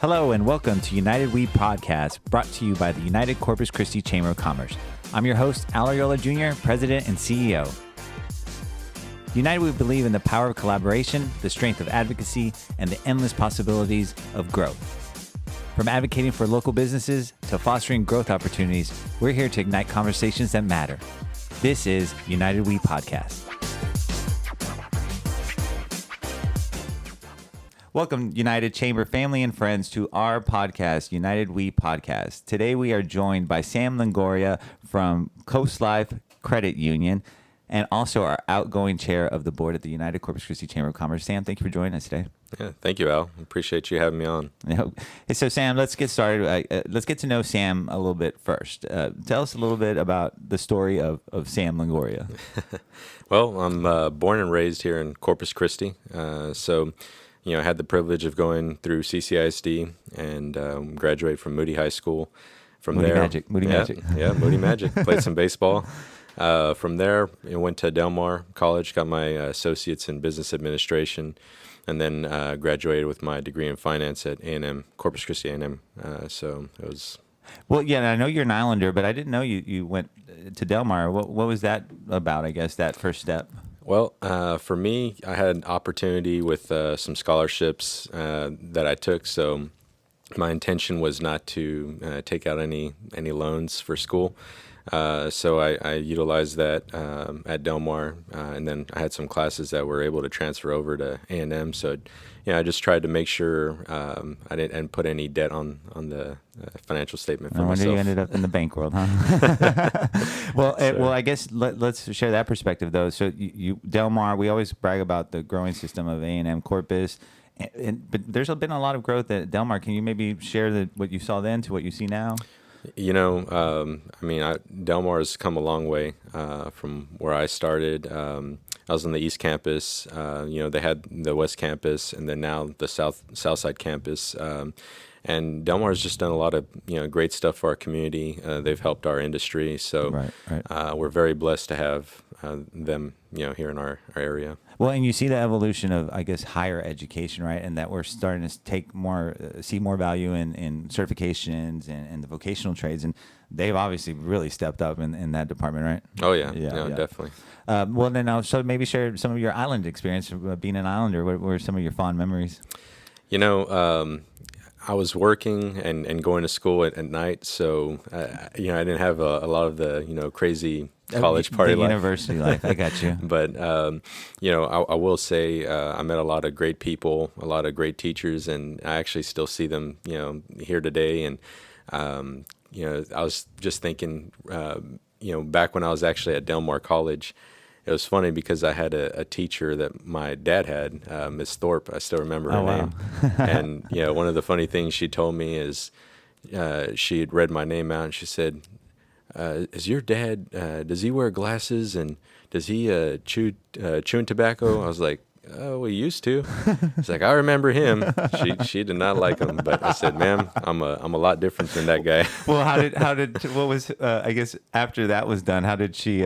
Hello and welcome to United We Podcast, brought to you by the United Corpus Christi Chamber of Commerce. I'm your host, Al Ariola Jr., President and CEO. United We believe in the power of collaboration, the strength of advocacy, and the endless possibilities of growth. From advocating for local businesses to fostering growth opportunities, we're here to ignite conversations that matter. This is United We Podcast. Welcome, United Chamber family and friends, to our podcast, United We Podcast. Today we are joined by Sam Longoria from CoastLife Credit Union and also our outgoing chair of the board at the United Corpus Christi Chamber of Commerce. Sam, thank you for joining us today. Yeah, thank you, Al. Appreciate you having me on. Hey, so Sam, let's get started. Let's get to know Sam a little bit first. Tell us a little bit about the story of Sam Longoria. Well, I'm born and raised here in Corpus Christi. I had the privilege of going through CCISD and graduated from Moody High School. From Moody there, Magic. Moody Magic. Yeah, Moody Magic. Played some baseball. From there, I went to Del Mar College, got my associates in business administration, and then graduated with my degree in finance at A&M, Corpus Christi A&M. So it was... Well, yeah, I know you're an Islander, but I didn't know you went to Del Mar. What was that about, I guess, that first step? Well, for me, I had an opportunity with some scholarships that I took. So my intention was not to take out any loans for school. So I utilized that at Del Mar, and then I had some classes that were able to transfer over to A&M. So, I just tried to make sure I didn't put any debt on the financial statement for myself. No wonder you ended up in the bank world, huh? Well, I guess let's share that perspective, though. So you Del Mar, we always brag about the growing system of A&M Corpus, but there's been a lot of growth at Del Mar. Can you maybe share what you saw then to what you see now? Del Mar has come a long way from where I started. I was on the East Campus. They had the West Campus, and then now the South Side Campus. And Del Mar has just done a lot of great stuff for our community. They've helped our industry, so right. We're very blessed to have them here in our area. Well, and you see the evolution of, I guess, higher education, right? And that we're starting to see more value in certifications and the vocational trades. And they've obviously really stepped up in that department, right? Oh, yeah. Definitely. Well, then also maybe share some of your island experience being an Islander. What were some of your fond memories? I was working and going to school at night, so I didn't have a lot of the crazy college party life. University life. I got you. But I will say I met a lot of great people, a lot of great teachers, and I actually still see them here today. And I was just thinking back when I was actually at Del Mar College. It was funny because I had a teacher that my dad had, Miss Thorpe. I still remember her name. And one of the funny things she told me is she had read my name out, and she said, "Is your dad? Does he wear glasses, and does he chewing tobacco?" I was like, "Oh, we used to." It's like, "I remember him." She did not like him, but I said, "Ma'am, I'm a lot different than that guy." Well, what was I guess after that was done, how did she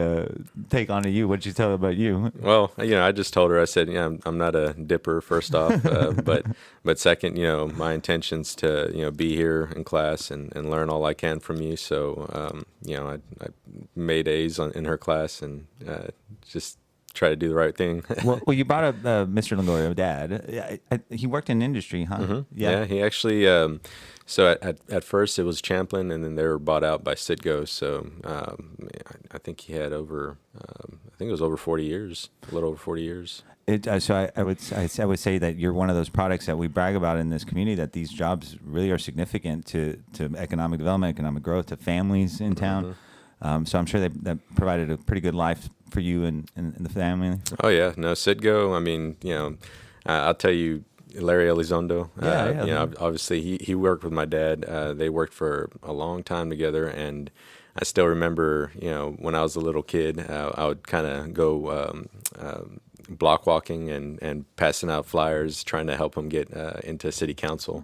take on to you? What did she tell about you? Well, I just told her, I said, I'm not a dipper, first off, but second, my intention's to be here in class and learn all I can from you. So I made A's in her class and just try to do the right thing. well, you brought up Mr. Longoria, Dad. He worked in industry, huh? Mm-hmm. Yeah, he actually. So at first it was Champlin, and then they were bought out by Citgo. So I think he had over. I think it was over 40 years, a little over 40 years. So I would say that you're one of those products that we brag about in this community. That these jobs really are significant to economic development, economic growth, to families in town. Mm-hmm. So I'm sure that provided a pretty good life for you and the family. Oh yeah, no, Citgo. I mean, I'll tell you, Larry Elizondo. Obviously he worked with my dad. They worked for a long time together, and I still remember, when I was a little kid, I would kind of go block walking and passing out flyers, trying to help him get into city council.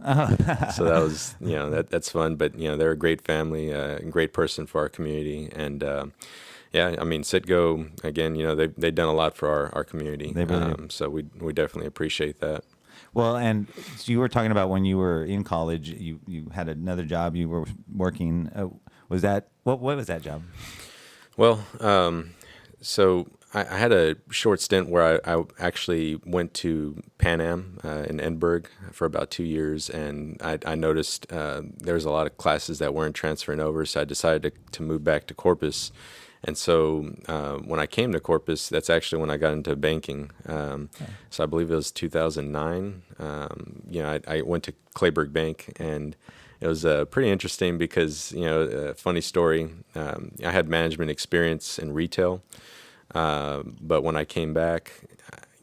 So that was, that's fun. But they're a great family, a great person for our community, and Citgo again. They've done a lot for our community. They really do. So we definitely appreciate that. Well, and so you were talking about when you were in college, you had another job. You were working. Was that what was that job? Well, so I had a short stint where I actually went to Pan Am in Edinburgh for about 2 years, and I noticed there was a lot of classes that weren't transferring over, so I decided to move back to Corpus. And so when I came to Corpus, that's actually when I got into banking. So I believe it was 2009. I went to Clayburgh Bank, and it was pretty interesting because, a funny story, I had management experience in retail, but when I came back,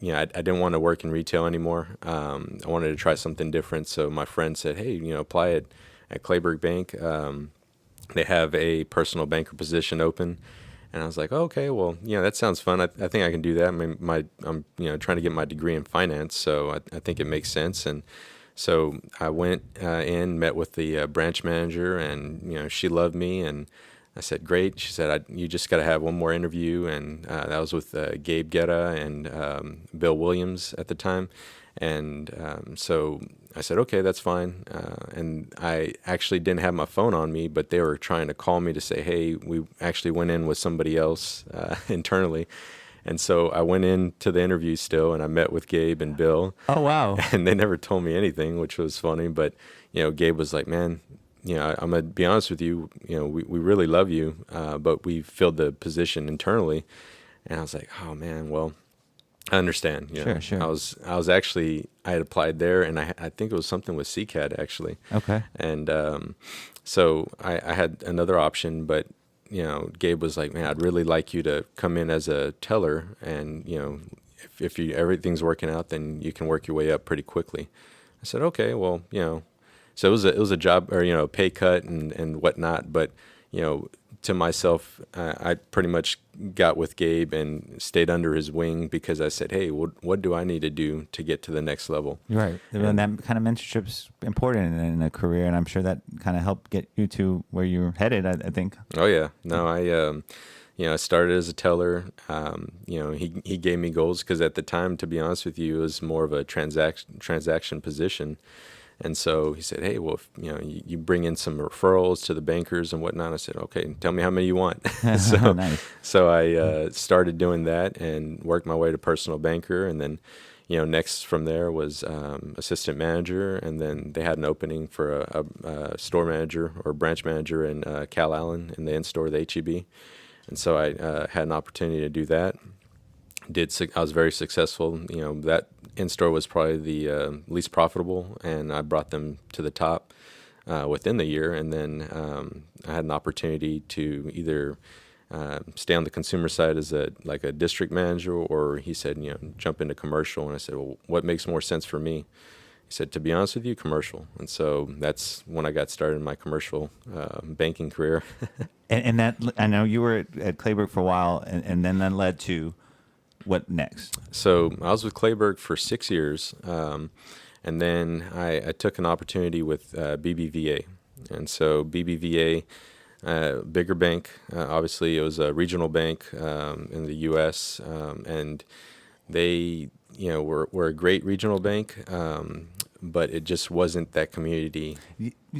I didn't want to work in retail anymore. I wanted to try something different. So my friend said, hey, apply at Clayburgh Bank. They have a personal banker position open. And I was like, oh, okay, well, that sounds fun. I think I can do that. I mean, I'm trying to get my degree in finance, so I think it makes sense. And so I went in, met with the branch manager, and she loved me. And I said, great. She said, you just got to have one more interview, and that was with Gabe Guetta and Bill Williams at the time. And so I said, okay, that's fine. And I actually didn't have my phone on me, but they were trying to call me to say, hey, we actually went in with somebody else internally. And so I went into the interview still, and I met with Gabe and Bill. Oh, wow. And they never told me anything, which was funny. But, Gabe was like, man, I'm going to be honest with you, we really love you, but we filled the position internally. And I was like, oh, man, well, I understand. Sure. I was actually, I had applied there, and I think it was something with CCAD actually. Okay. And so I had another option, but Gabe was like, man, I'd really like you to come in as a teller, and if everything's working out, then you can work your way up pretty quickly. I said, okay, well, so it was a job, or a pay cut and whatnot, but to myself, I pretty much got with Gabe and stayed under his wing because I said, hey, what do I need to do to get to the next level? Right. And that kind of mentorship's important in a career, and I'm sure that kind of helped get you to where you're headed, I think. Oh, yeah. No, I started as a teller. He gave me goals because at the time, to be honest with you, it was more of a transaction position. And so he said, hey, well, if, you bring in some referrals to the bankers and whatnot. I said, okay, tell me how many you want. So, Nice. So I started doing that and worked my way to personal banker. And then, next from there was assistant manager. And then they had an opening for a store manager or branch manager in Cal Allen in the in-store, the H-E-B. And so I had an opportunity to do that. I was very successful. That in-store was probably the least profitable, and I brought them to the top within the year. And then I had an opportunity to either stay on the consumer side as a district manager, or he said, jump into commercial. And I said, well, what makes more sense for me? He said, to be honest with you, commercial. And so that's when I got started in my commercial banking career. And that, I know you were at Clayburgh for a while, and then that led to what next? So I was with Clayburgh for 6 years, and then I took an opportunity with BBVA. And so BBVA, bigger bank, obviously it was a regional bank in the U.S., and they were a great regional bank, but it just wasn't that community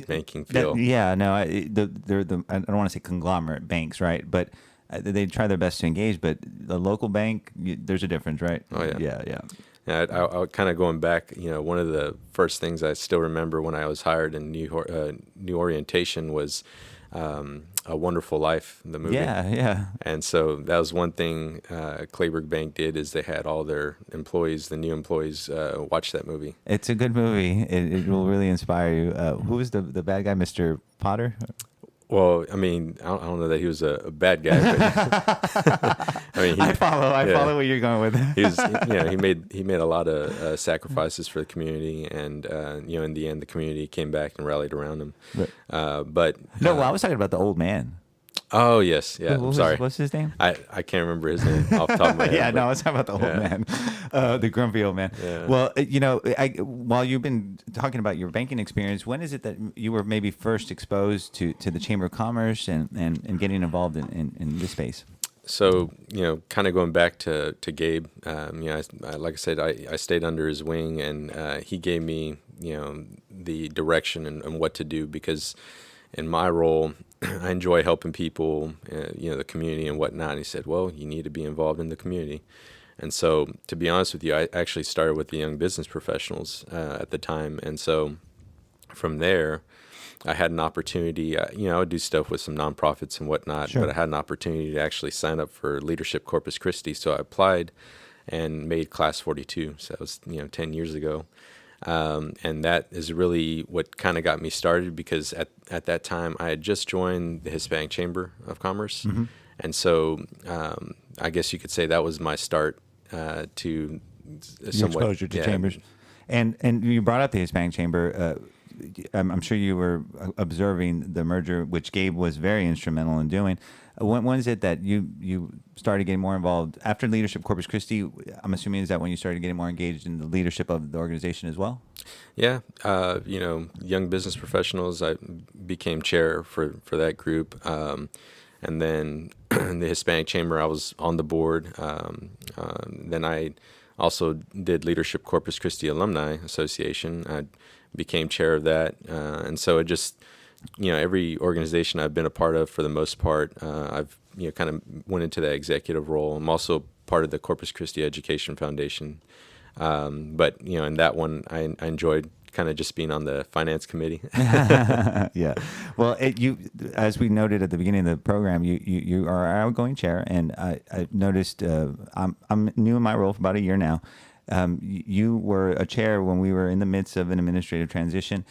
banking feel. I don't want to say conglomerate banks, right? But they try their best to engage, but the local bank, there's a difference, right? Oh, yeah. Yeah. I kind of going back, one of the first things I still remember when I was hired in New Orientation was A Wonderful Life, the movie. Yeah. And so that was one thing Clayburgh Bank did, is they had all their employees, the new employees, watch that movie. It's a good movie. It will really inspire you. Who was the bad guy, Mr. Potter? Well, I mean, I don't know that he was a bad guy. But, I mean, I follow what you're going with. He was, he made a lot of sacrifices for the community, and in the end, the community came back and rallied around him. But I was talking about the old man. Oh yes, yeah. I'm sorry. What's his name? I can't remember his name off the top of my head. I was talking about the old man, the grumpy old man. Yeah. Well, while you've been talking about your banking experience, when is it that you were maybe first exposed to the Chamber of Commerce and getting involved in this space? So, kind of going back to Gabe, like I said, I stayed under his wing, and he gave me, the direction and what to do, because in my role, I enjoy helping people, the community and whatnot. And he said, well, you need to be involved in the community. And so, to be honest with you, I actually started with the young business professionals at the time. And so from there, I had an opportunity, I would do stuff with some nonprofits and whatnot, Sure. but I had an opportunity to actually sign up for Leadership Corpus Christi. So I applied and made Class 42. So that was, 10 years ago. And that is really what kind of got me started, because at that time I had just joined the Hispanic Chamber of Commerce. Mm-hmm. And so I guess you could say that was my start to Your somewhat. exposure to chambers. And you brought up the Hispanic Chamber. I'm sure you were observing the merger, which Gabe was very instrumental in doing. When is it that you started getting more involved after Leadership Corpus Christi? I'm assuming, is that when you started getting more engaged in the leadership of the organization as well? Yeah, young business professionals, I became chair for that group. And then the Hispanic Chamber, I was on the board. Then I also did Leadership Corpus Christi Alumni Association. I became chair of that. And so it just, every organization I've been a part of, for the most part, I've, kind of went into that executive role. I'm also part of the Corpus Christi Education Foundation. But, in that one, I enjoyed kind of just being on the finance committee. Yeah. Well, as we noted at the beginning of the program, you are our outgoing chair, and I noticed I'm new in my role for about a year now. You were a chair when we were in the midst of an administrative transition.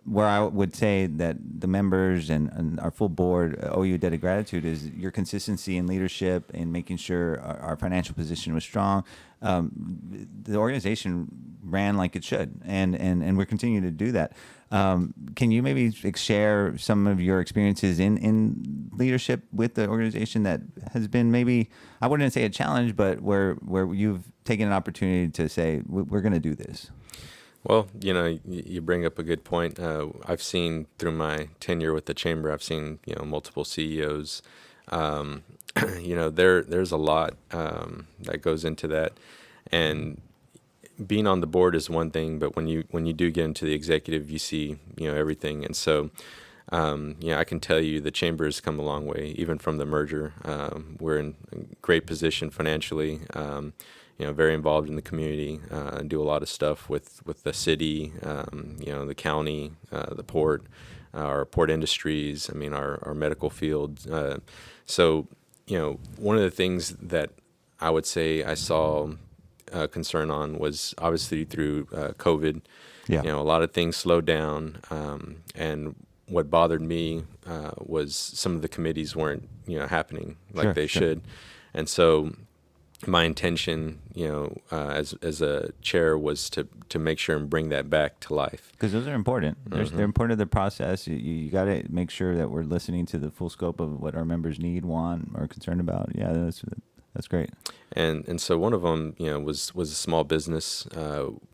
Where I would say that the members and our full board owe you a debt of gratitude is your consistency in leadership and making sure our financial position was strong. The organization ran like it should, and we're continuing to do that. Can you maybe share some of your experiences in leadership with the organization that has been, maybe, I wouldn't say a challenge, but where you've taken an opportunity to say, we're going to do this? Well, you bring up a good point. I've seen through my tenure with the chamber, I've seen, multiple CEOs. There's a lot that goes into that. And being on the board is one thing, but when you do get into the executive, you see, everything. And so, I can tell you the chamber has come a long way, even from the merger. We're in a great position financially. Very involved in the community, do a lot of stuff with the city, the county, the port, our port industries, our medical field. So, one of the things that I would say I saw concern on was obviously through COVID. Yeah. A lot of things slowed down. And what bothered me was some of the committees weren't, happening like they should. And so my intention, as a chair, was to make sure and bring that back to life. Because those are important. Mm-hmm. They're important to the process. You got to make sure that we're listening to the full scope of what our members need, want, or are concerned about. Yeah, that's great. And so one of them, was a small business.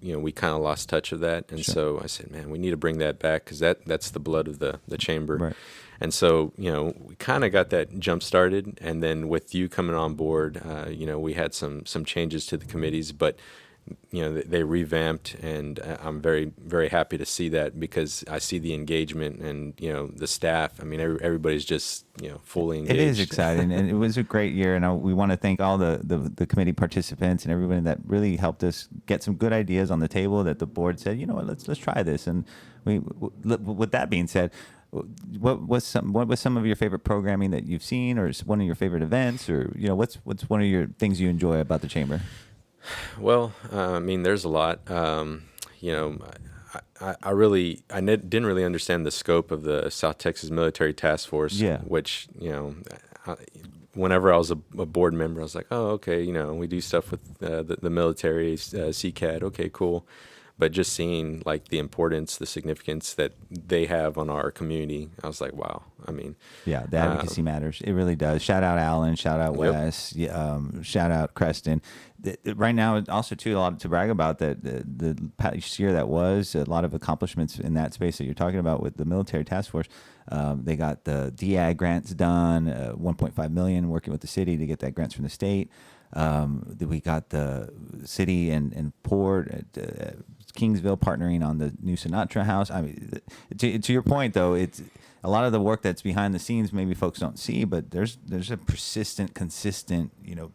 We kind of lost touch of that. And so I said, man, we need to bring that back, because that's the blood of the chamber. Right. And so, we kind of got that jump started. And then with you coming on board, we had some changes to the committees, but, they revamped, and I'm very, very happy to see that, because I see the engagement and, the staff. Everybody's just, fully engaged. It is exciting, and it was a great year, and we want to thank all the committee participants and everybody that really helped us get some good ideas on the table that the board said, let's try this. And with that being said, what was some of your favorite programming that you've seen, or one of your favorite events, or what's one of your things you enjoy about the chamber? Well, there's a lot. I didn't really understand the scope of the South Texas Military Task Force. Yeah. Which whenever I was a board member, I was like, oh, okay, we do stuff with the military, CCAD. Okay, cool. but just seeing like the importance, the significance that they have on our community, I was like, wow. I mean, yeah, the advocacy matters. It really does. Shout out Alan. Shout out Wes. Shout out Creston. Right now, also too, a lot to brag about that the past year that was a lot of accomplishments in that space that you're talking about with the military task force. They got the DAG grants done, 1.5 million working with the city to get that grants from the state. We got the city and Port at Kingsville partnering on the new Sinatra house. I mean, to your point though, it's a lot of the work that's behind the scenes. Maybe folks don't see, but there's a persistent, consistent,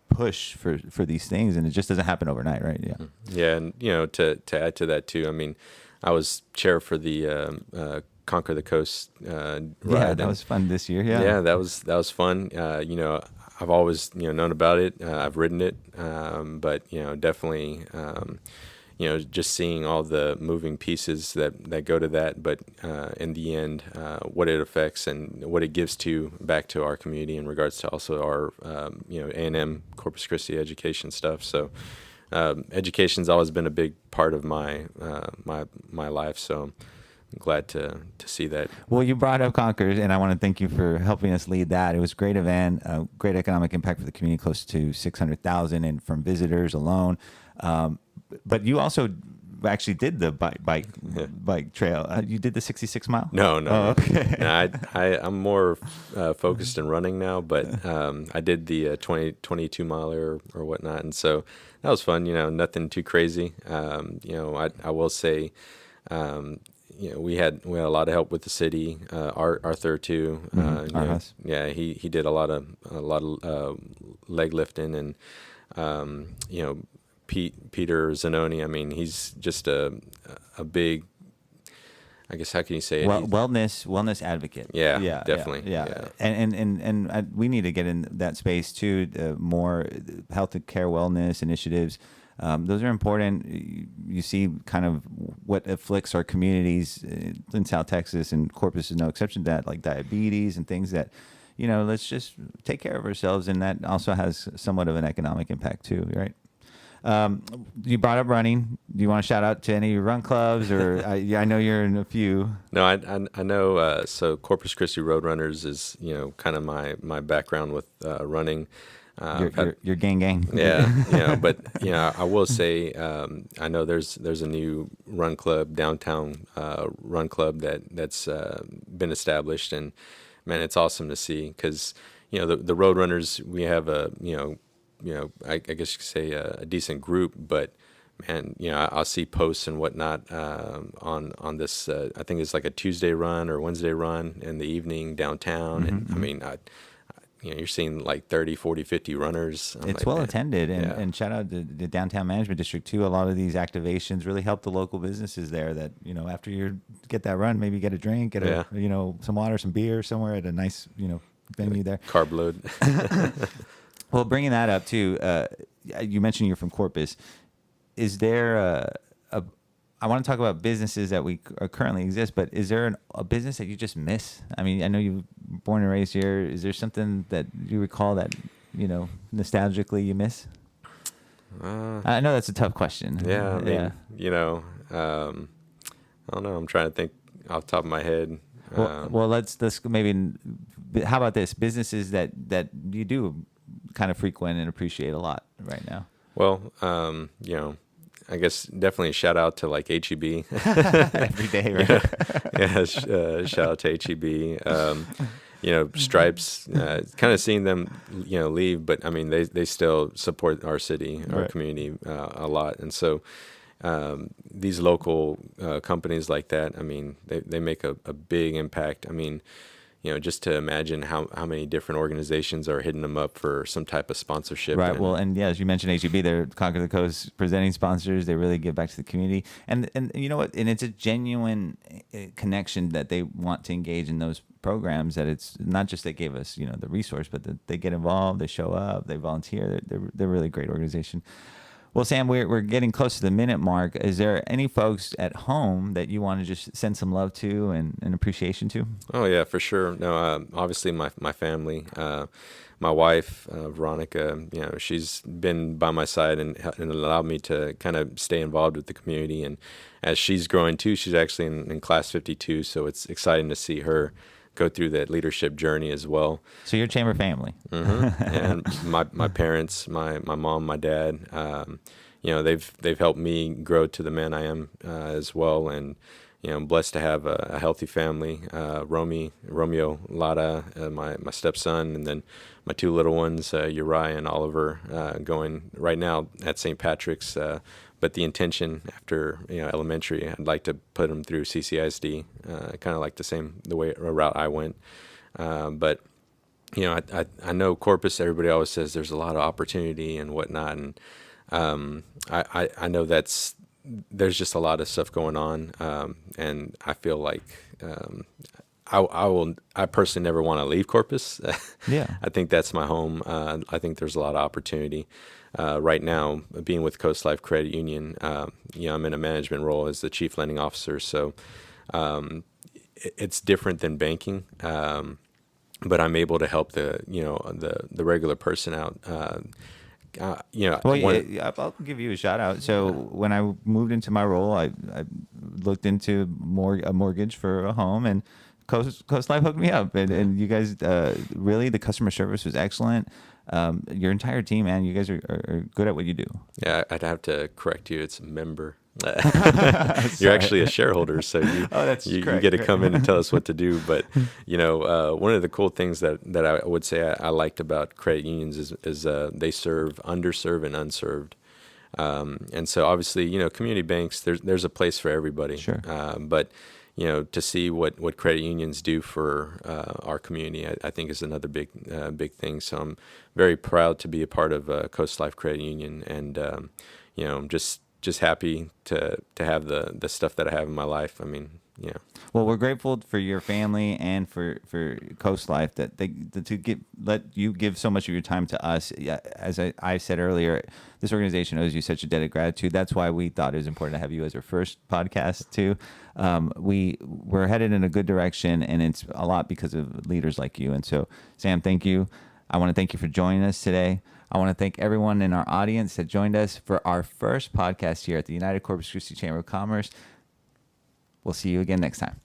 push for these things, and it just doesn't happen overnight, right? Yeah. Yeah, and to add to that too, I mean, I was chair for the Conquer the Coast ride. Yeah, that was fun this year. Yeah, that was fun. I've always known about it. I've ridden it, but definitely just seeing all the moving pieces that go to that, but in the end, what it affects and what it gives back to our community in regards to also our A&M Corpus Christi education stuff. So education's always been a big part of my life. So I'm glad to see that. Well, you brought up Concord, and I want to thank you for helping us lead that. It was a great event, great economic impact for the community, close to 600,000 and from visitors alone. But you also actually did the bike trail. You did the 66 mile? No. Oh, okay. I'm more focused in running now, but I did the 22 miler or whatnot, and so that was fun. Nothing too crazy. I will say. We had a lot of help with the city. Arthur too. He did a lot of leg lifting, and Peter Zanoni. I mean, he's just a big. I guess how can you say it? Wellness advocate. Yeah, definitely. Yeah. And we need to get in that space too. More health and care wellness initiatives. Those are important. You see kind of what afflicts our communities in South Texas, and Corpus is no exception to that, like diabetes and things that, let's just take care of ourselves. And that also has somewhat of an economic impact too, right? You brought up running. Do you want to shout out to any run clubs, or I know you're in a few? No, I know. So Corpus Christi Roadrunners is, kind of my background with running. Your gang. Yeah, but I will say I know there's a new run club, downtown run club that's been established, and man, it's awesome to see because the Roadrunners, we have I guess you could say a decent group, but man, I'll see posts and whatnot on this. I think it's like a Tuesday run or Wednesday run in the evening downtown, and I mean you're seeing like 30, 40, 50 runners. It's well attended, and shout out to the downtown management district too. A lot of these activations really help the local businesses there that, after you get that run, maybe get a drink, get some water, some beer somewhere at a nice, venue there. Carb load. Well, bringing that up too, you mentioned you're from Corpus. Is there I want to talk about businesses that currently exist, but is there a business that you just miss? I mean, I know you were born and raised here. Is there something that you recall that, nostalgically you miss? I know that's a tough question. Yeah, I mean, I don't know. I'm trying to think off the top of my head. Well, let's maybe. How about this? Businesses that you do kind of frequent and appreciate a lot right now. Well, I guess definitely a shout out to like HEB every day, right? Shout out to HEB. Stripes. Kind of seeing them, leave, but I mean they still support our city, our community a lot, and so these local companies like that, I mean, they make a big impact. I mean, just to imagine how many different organizations are hitting them up for some type of sponsorship. Right. Well, and as you mentioned, HEB, they're Conquer the Coast presenting sponsors. They really give back to the community. And you know what? And it's a genuine connection that they want to engage in those programs, that it's not just they gave us, the resource, but that they get involved, they show up, they volunteer. They're really a great organization. Well, Sam, we're getting close to the minute mark. Is there any folks at home that you want to just send some love to and appreciation to? Oh, yeah, for sure. No, obviously my family. my wife, Veronica, she's been by my side and allowed me to kind of stay involved with the community. And as she's growing too, she's actually in class 52, so it's exciting to see her go through that leadership journey as well. So you're chamber family. Mm-hmm. And my parents, my mom, my dad, they've helped me grow to the man I am as well. And I'm blessed to have a healthy family. Romeo, Lada, my stepson, and then my two little ones, Uriah and Oliver, going right now at St. Patrick's. But the intention after elementary, I'd like to put them through CCISD, kind of like the route I went. But I know Corpus. Everybody always says there's a lot of opportunity and whatnot, and I know there's just a lot of stuff going on, and I feel like I personally never want to leave Corpus. Yeah, I think that's my home. I think there's a lot of opportunity. Right now, being with CoastLife Credit Union, I'm in a management role as the chief lending officer. So it's different than banking, but I'm able to help the regular person out. I'll give you a shout out. So when I moved into my role, I looked into a mortgage for a home, and CoastLife hooked me up, and you guys really, the customer service was excellent. Your entire team, man, you guys are good at what you do. Yeah, I'd have to correct you. It's member. You're actually a shareholder, so you get to come in and tell us what to do. But one of the cool things that I would say I liked about credit unions is they serve underserved and unserved. And so obviously, community banks, there's a place for everybody. Sure. But to see what credit unions do for our community, I think is another big thing. So I'm very proud to be a part of CoastLife Credit Union, and I'm just happy to have the stuff that I have in my life. I mean, yeah. Well, we're grateful for your family and for CoastLife that let you give so much of your time to us. Yeah, as I said earlier, this organization owes you such a debt of gratitude. That's why we thought it was important to have you as our first podcast too. We're headed in a good direction, and it's a lot because of leaders like you. And so, Sam, thank you. I want to thank you for joining us today. I want to thank everyone in our audience that joined us for our first podcast here at the United Corpus Christi Chamber of Commerce. We'll see you again next time.